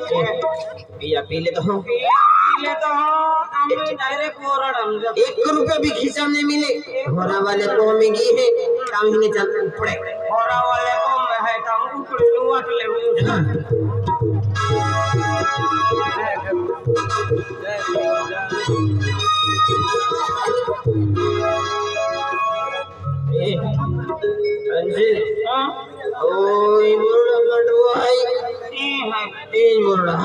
पिया पी ले तो डायरेक्ट मोरा डाल 1 रुपया भी खिसा नहीं मिले घोड़ा वाले को में गई है काम ही नहीं चल पड़े मोरा वाले को मैं है काम ऊपर नुआ के ले ओए बोल मंडवा है तीन बोल रहा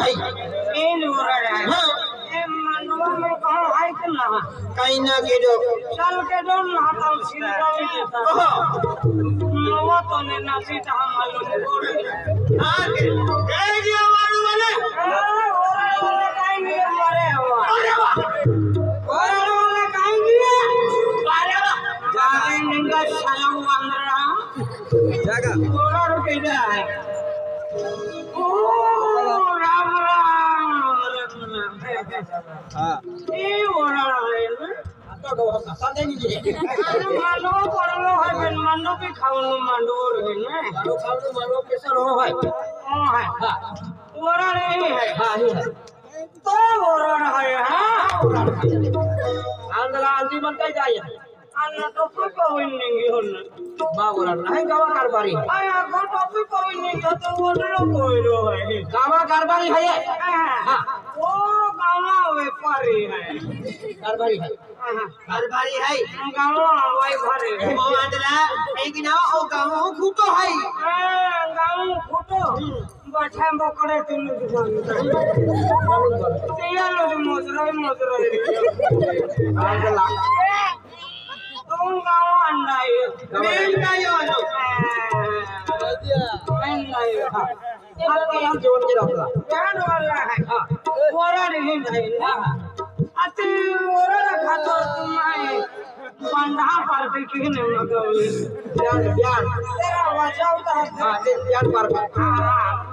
है हां ए मंडवा में कहां है कि ना कहीं ना के दो चल के दो ना तो सिंगा नवा तो ने नासी ता मालूम बोल हां के दिया मारू वाले काई नहीं मारे हवा अरे वाह वाले काई नहीं अरे वाह जाने निंगा साला वांदरा जागा थोड़ा रुके जाए ओ राम राम हां ये ओरा है तो को सादे नहीं मानो पड़लो है बेन मानो पे खावनो मांडो है ना मानो खावनो मानो कैसा हो है ओ है हां ओरा नहीं है हां ही है तो ओरा है हां आंदला अंतिम कई जाए अन्ना टोपी को नहीं होने बाबूरा नहीं गावा कारबारी आया को टोपी को नहीं तो ओडलो कोइरो है गावा कारबारी है हां ओ गावा व्यापारी है कारबारी है हां कारबारी है गावा व्यापारी है ओ आंदला एक ना ओ गावा खूटो है हां गावा खूटो बैठे बकड़े तुम दुकान तेया लो मोजरा आंदला तुम गावा नहीं मैं नहीं आनो मैं नहीं आपको हम जोड़ के रखला बैंड वाला है ओरा नहीं ना अति ओरा खातो तुम्हारे बंधा पर भी की नहीं मतलब प्यार तेरा वजह उतार हां ते प्यार पर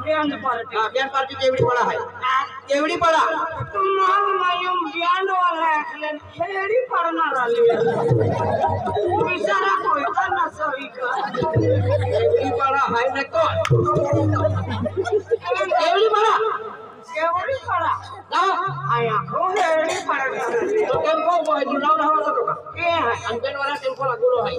बैंड पर हां प्यार पर केवड़ी पड़ा है केवड़ी पड़ा तुम मायूम बैंड वाला है खेड़ी पड़ना वाली बेचारा कोई का ना सही का केवड़ी पड़ा है न को केवड़ी पड़ा ना आया को खेड़ी पड़ना तो टेम्पो बोल जुलाव ना हो तो के है अनपेन वाला टेम्पो लागुलो है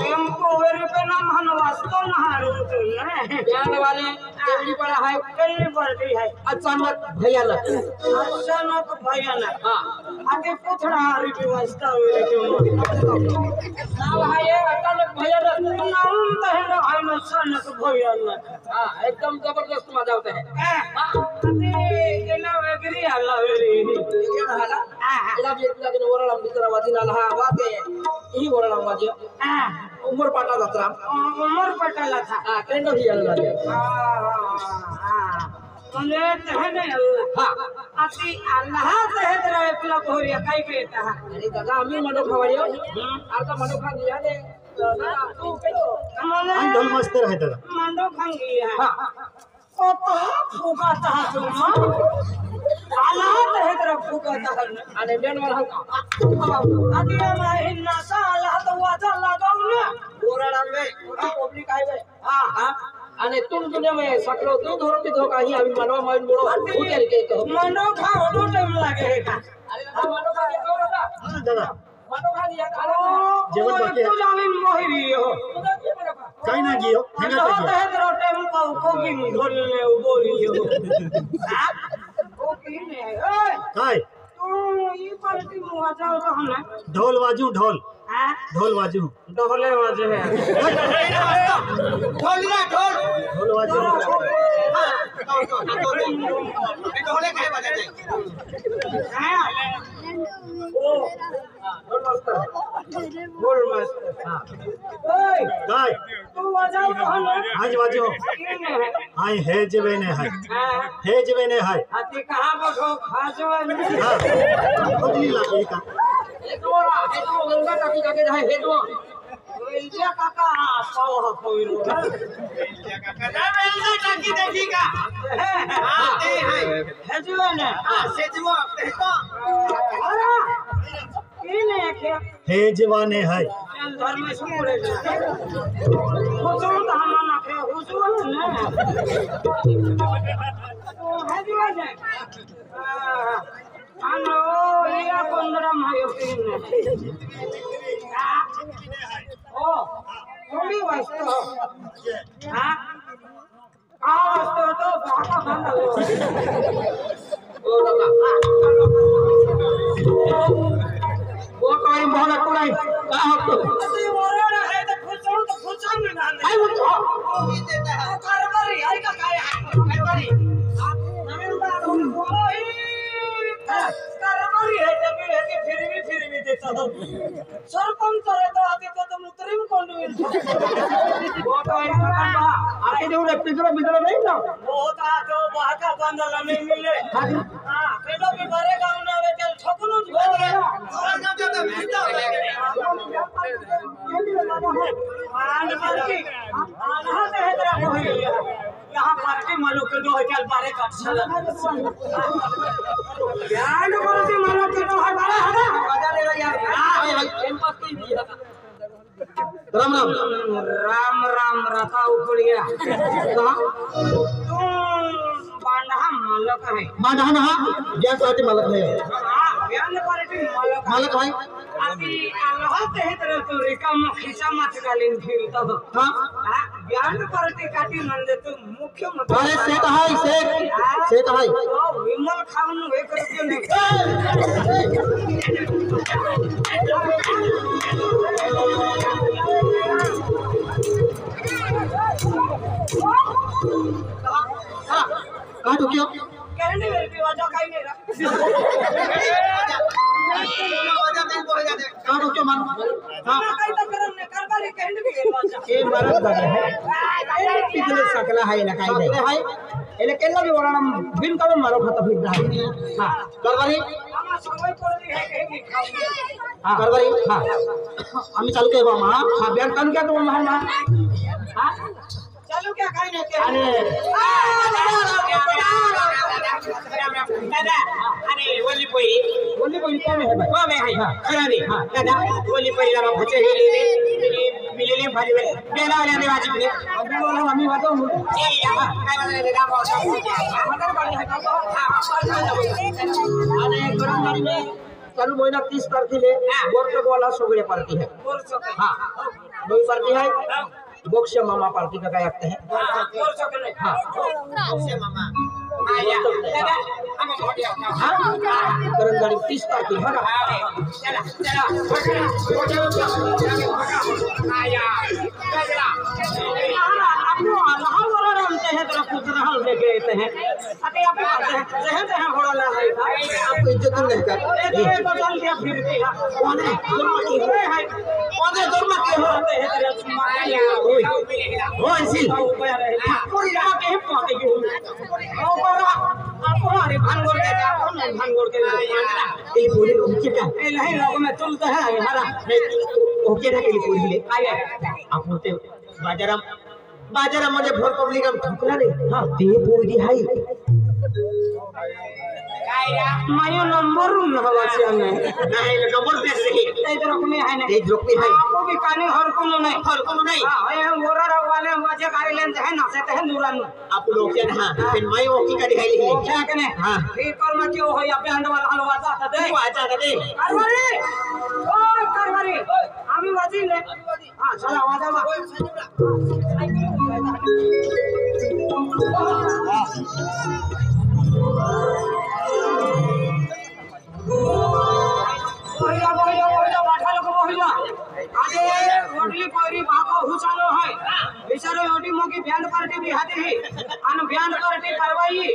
टेम्पो वेरे पे ना मन वास्तव ना हारो तो है प्यार वाले केवड़ी पड़ा है खेड़ी पड़ती है अचानक भयानक अचानक भयानक हां आगे पुथड़ा हरी व्यवस्था हुई क्यों ना भाई अचानक भयानक नाम कहना है अचानक भयानक हां एकदम जबरदस्त मजा होता है अरे केना वेगरी हल्ला वेरी ये हाला इला भी इला के ओरला बितरा वादिना लहा वाके ही ओरला वाजे उमर पाटा जात्रा उमर पटला था हां केंडो ही हल्ला मने तहने अल्लाह हां अति अल्लाह तहदरा एकला कोरिया काई कहता है अरे दादा आम्ही मनो खवरियो आता मनो खा दिया दे तू केलो मने ढोल मस्त रहे दादा मंडो खांगी है हां कोता फुगाता है तुम अल्लाह तहदरा फुगाता है अरे बेन वाला अति महिना साला तो वाजा लगाऊंगा ओरला में पब्लिक आवे हां અને તું દુનિયા में सकलो तू धोरो के धोका ही अभी मनवा माइन बोलो उतर के कहो मंडो खाओ तो टाइम लगेगा अरे दादा मनो खा के करो ना हां दादा मनो खा दिया खाना जेवण बाकी तू जामिन मोहिरी हो काही ना गियो अंडो तहदरा टाइम को की धोले बोली हो ओ की ने ओए काय तू ई पार्टी मुआ जाओ तो हमने ढोल बाजू ढोल हां ढोल बाजू ढोले वाजे है ढोल ना ढोल ढोल बाजू ढोले काय बजाते हां ओ ढोल मस्त बोल मस्त हां ओए काय तू वाजाओ तो हमने आज बाजू की ने है हाय हे जवेने हाय हां हे जवेने हाय अति कहां बखो खाजवा हां खुदली लागे का हे तो गंगा टाकी जाके जाए हे तो इल्जा काका पाव हो कोइरो इल्जा काका ना गंगा टाकी देखीगा हां ते है हेजवा ने हां सेजवा ते तो अरे की ने क्या हे जवाने हाय चल धर्म में सुपड़े हुजूर धामा ना के हुजूर ने तो हेजवा ano iya kondoram hayo tin oh kami wasto ha wasto to baka banda ओ लगा वो कोई बहुत कुड़ाई का हो तो अरे वरण है तो फुसण में ना आई वो तो कारबारी आई का काय है कारबारी नवीन बात ओही कारबारी है जब है कि फिर भी देता हो सरपंच रे तो आते तो मुतरिम कोण मिल वो तो एक का आके जो पिछड़ा पिछड़ा नहीं ना बहुत आ जो बाका बंदला नहीं मिले हां केडो भी बारे गांव ना वे चल ठकुनु यहाँ पार्टी मालूम के दो हजार बारह का चला ज्ञान पार्टी मालूम के दो हजार बारह है मजा ले रहा यार कैंपस की भी राम राम राम राम रथा उखड़ गया कहां तुम बांधा मालक है मां ना ज्ञान पार्टी मालक नहीं है हाँ ज्ञान पार्टी मालक मालक भाई अभी अल्लाह ते तरह तो रिका खिसा मत गालिन फिर तब हां ज्ञान पार्टी काटी मंदे तो मुख्यमंत्री अरे सेठ है तो विमल खान वे करके नहीं कहां तो क्यों कहने मेरी वजह काई नहीं रहा कहां तो क्यों मान हां काई तो करने करबारी कहने भी वजह ए मरद बने है पिछले सकला है ना काई नहीं है एले केला भी वरण बिन कम मारो खाता फिर रहा हां करबारी हमारा समय पड़ रही है कहीं भी खाओगे हां करबारी हां আমি চালু কে বাবা हां बियान कान क्या तो हां हां चलो क्या खाई नहीं के अरे दादा अरे वली कोई बोली बोली कौन है भाई वो मैं है खरा नहीं हां दादा वली कोई लगा भचे ही ले मिले भाजी में बेला वाले ने वाजी में अभी वाला हमें बताओ ए हां काय वाले ने दाम होता मतलब बड़ी है हां अरे गरम गाड़ी में चालू महीना 30 तारखेले वर्तक वाला सगळे पार्टी है हां दो पार्टी है बॉक्स मामा पार्टी का काय आते हैं हां आया दादा हम हो गया हां गरम गाड़ी 30 तारीख है ना चला आया चला आपको अल्लाह वरा रमते हैं तरफ कुछ रहल लेके आते हैं अते आप जहन जहन होड़ा ला है आपको इज्जत नहीं कर ये बदल दिया फिरती है कोने दुर्मा की है कोने दुर्मा के होते हैं तेरे आया ओ ऐसी पूरी रात के पाते की ओ बड़ा आपको अरे भानगोर के आपको नहीं भानगोर के ये पूरी उनके का ए नहीं लोग में चलते हैं हमारा ओके ना के पूरी ले आया आप होते बाजारामध्ये भर पब्लिक हम ठोकला रे हां ते पूरी है मायो नंबर न हवा से हमें नहीं नंबर दे रही ए तरफ में है ना ए जो भी है आपको भी काने हर कोनो नहीं हां ये मोरा वाले वाजे कार्य लेन है ना से है नूरान आप लोग से हां फिर मैं वो की का दिखाई ली क्या कने हां फिर कर्म क्यों हो या बैंड वाला हलवा जाता दे वो आजा दे कारवारी ओए कारवारी आमी वाजी ले हां चला आवाज आवा बहिला बाठा लोक बहिला आजे रोडली कोरी भाको हुसालो है बिचारे ओटी मोकी ब्यान पार्टी भी हाते है अन ब्यान पार्टी करवाई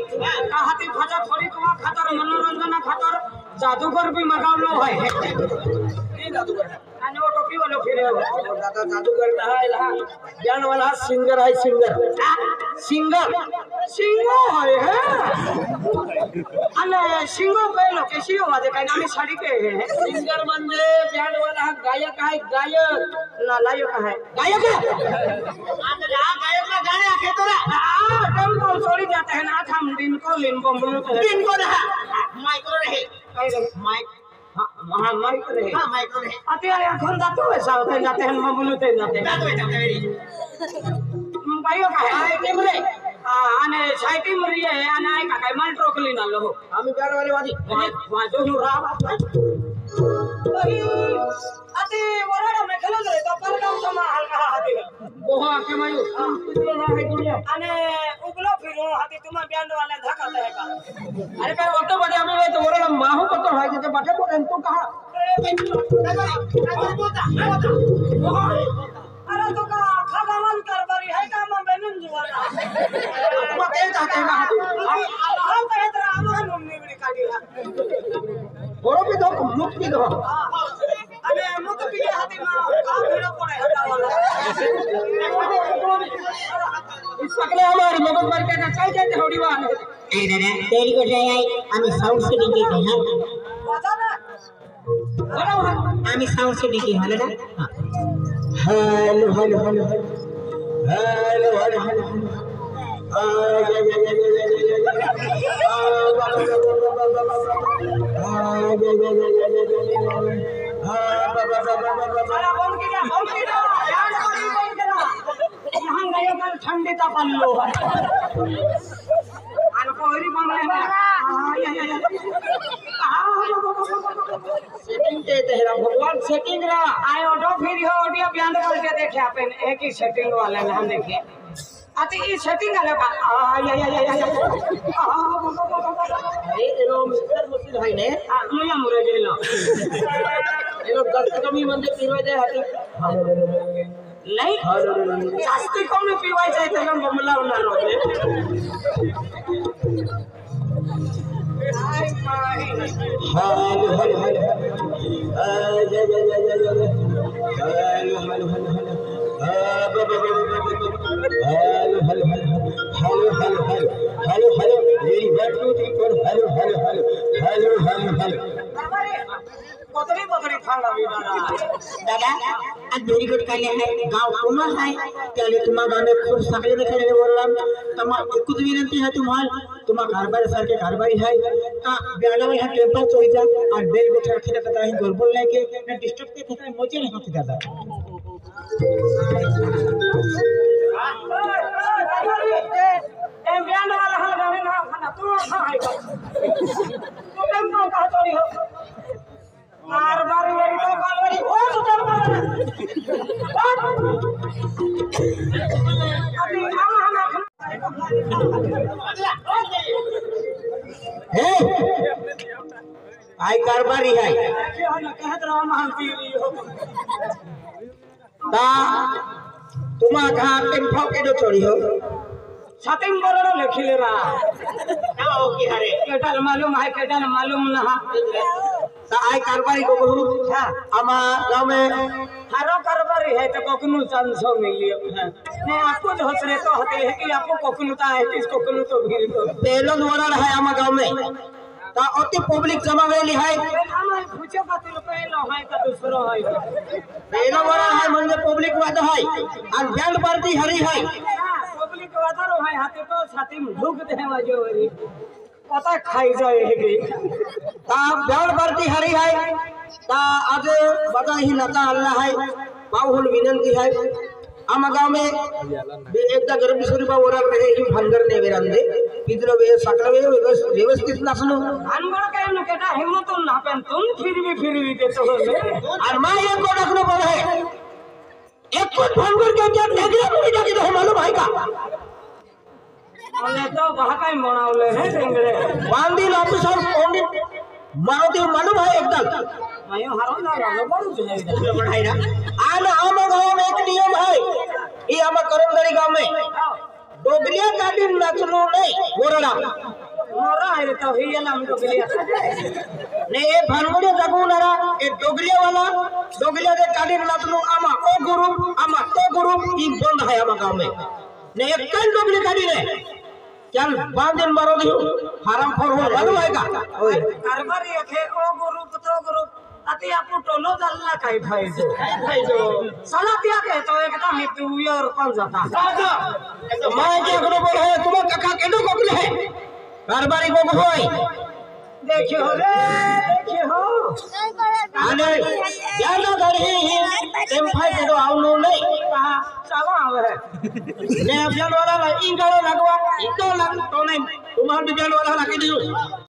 का हाती खजा थोड़ी तुमा खातर मनोरंजन खातर जादूगर भी मगावलो है ये जादूगर अने वो टोपी वालो फिरे दादा जादूगर ना है ला ज्ञान वाला सिंगर है सिंगर सिंगो है अने सिंगो कहलो केसियो वाजे काय नामी साडी के है सिंगर म्हणजे बँड वाला हा गायक आहे गायक ना लायक है गायक है गायक ना गाने आके तोरा टाइम को छोड़ी जाते हैं ना हम दिन को लिन बम्बलू दिन को रहा माइक्रो रहे माइक हां माइक रहे हां माइक्रो रहे अते এখন जातो ऐसा होते जाते हैं बम्बलू ते जाते जातो जातो मेरी गायक है काय ते म्हणे आने साइटी मरी है आने आई का मन ट्रोकली ना लो আমি ব্যাট वाली वादी वहां जो हूं रा अति वराडा में खेलो रे तो पर काम समा हल्का हाथी ওহা কে মায়ু তুই না है दुनिया आने उगलो फिरो हाथी तुम बैंड वाले धक्का दे का अरे काय ऑटो बजे আমি তো ওরে মাহু কত হয় যে বাটে পড়েন তো কাহা अरे तो का खादा मन कर बरी है काम में बेनन जुवाना तुम के चाहते ना हम कहे तेरा अमन निवड़ी काटी है বড় কি তো মুক্তি দো अरे मुत पीके हाथी मां का भिड़ो पड़े हटा वाला सकले हमारी मगज मार के ना कह जाते होड़ी वाले ए दादा तेरी को जाय আমি সাউন্ড সেটিং কে হ্যাঁ पता ना আমি সাউন্ড সেটিং কে হলো না hello hello hello hello hello hello अरे बोल के जा यार कोई बोल के ना यहां गए पर ठंडी ता पल्लो है अन कोई बने ना सेटिंग के तेरा भगवान सेटिंग रा आए ऑटो फिर हो ऑडियो बयान करके देखे अपन एक ही सेटिंग वाले ना हम देखे अच्छा ये सेटिंग वाले का अरे एलो मिस्टर मुस्लिम भाई ने मुया मुरे गेलो एलो दस्त कमी मंदे पीवे दे हाथी नहीं शास्त्री को में पीवाई जाए तो हम बमला बना रो हेलो हेलो हेलो कतरी कतरी खाना भी बना दादा आज वेरी गुड काले है गांव कोमा है त्याले तुम्हा गांव में खूब सकले देखे बोललाम तमा एकच विनंती है तुम्हा कारभार सारखे कारभारी है का ब्याला में टेम्पल चोई जा और बेल बैठे रखे रहता है गड़बड़ लेके ना डिस्टर्ब के थता मजे नहीं होती दादा ए ब्यांड वाला हल गाने ना खाना तू खाए तू टेम्पो का चोरी हो मार बारी मेरी तो कालवारी ओ तो डर मार अभी हे आई कारबारी है कहत रहा मान पीरी हो ता तुम्हा कहा टेम्पो के दो चोरी हो सतिम बरोड़ लिखिले रा ना हो की हरे केटल मालूम है केटल मालूम ना ता आई कारबारी को बहु हां आमा गांव में हारो कारबारी है तो कोकनु चांसो मिलियो ने आपको जो हसरे तो हते है कि आपको कोकनु ता है कि कोकनु तो भीड़ तो पहलो द्वारा है आमा गांव में ता अति पब्लिक जमा वेली है हम पूछो कति रुपए लो है का दूसरो है पहलो द्वारा है म्हणजे पब्लिक वाद है और बैंड पार्टी हरी है पब्लिक वादारो है हाथे तो छाती में ढुक दे मजो वरी पता खाई जाए है ता बैंड पार्टी हरी है ता आज बड़ा ही लता अल्लाह है बाहुल विनंती है आमा गांव में एकदा गरम स्वरूपा ओरा रहे ही भंगर ने वेरंदे इधर वे सकल वे व्यवस्थित नसलो अनगढ़ के न केटा हिम्मत ना पेन तुम फिर भी देते हो और मां ये को रखनो पड़े है एक को भंगर के क्या ढगला पूरी जाके रहे मालूम है का अने तो बहकाई बनावले है टेंगड़े बांदी ऑफिसर पंडित मारुति मालूम है एकदम मैं हारो ना लो बड़ू जाए बढ़ाई ना आना आम गांव में एक नियम है ये आमा करमदड़ी गांव में डोगलिया का दिन नचलो नहीं गोरड़ा मोरा है तो ही नाम तो गलिया ने ए भानगड़े जगुनरा ए डोगलिया वाला डोगलिया दे कादिन नचलो आमा ओ गुरु ई बंद है आमा गांव में ने एक कल डोगली कादी रे चल बांधन मारो दियो हराम खोर हो मालूम है का ओए कारबारी रखे ओ गुरु पुत्र गुरु अति आपको टोलो दल्ला खाई भाई जो सला दिया के तो एकदम ही तू और कौन जाता मैं के करो बोल है तुम काका केडो कोकले है कारबारी को होय देखियो रे देखियो आने यार गाड़ी तेम फाइ के आवनो नहीं कहा साला आवे ने अभियान वाला इन गाड़ो लगवा इन तो लग तो नहीं तुम्हारे बियान वाला लगी दियो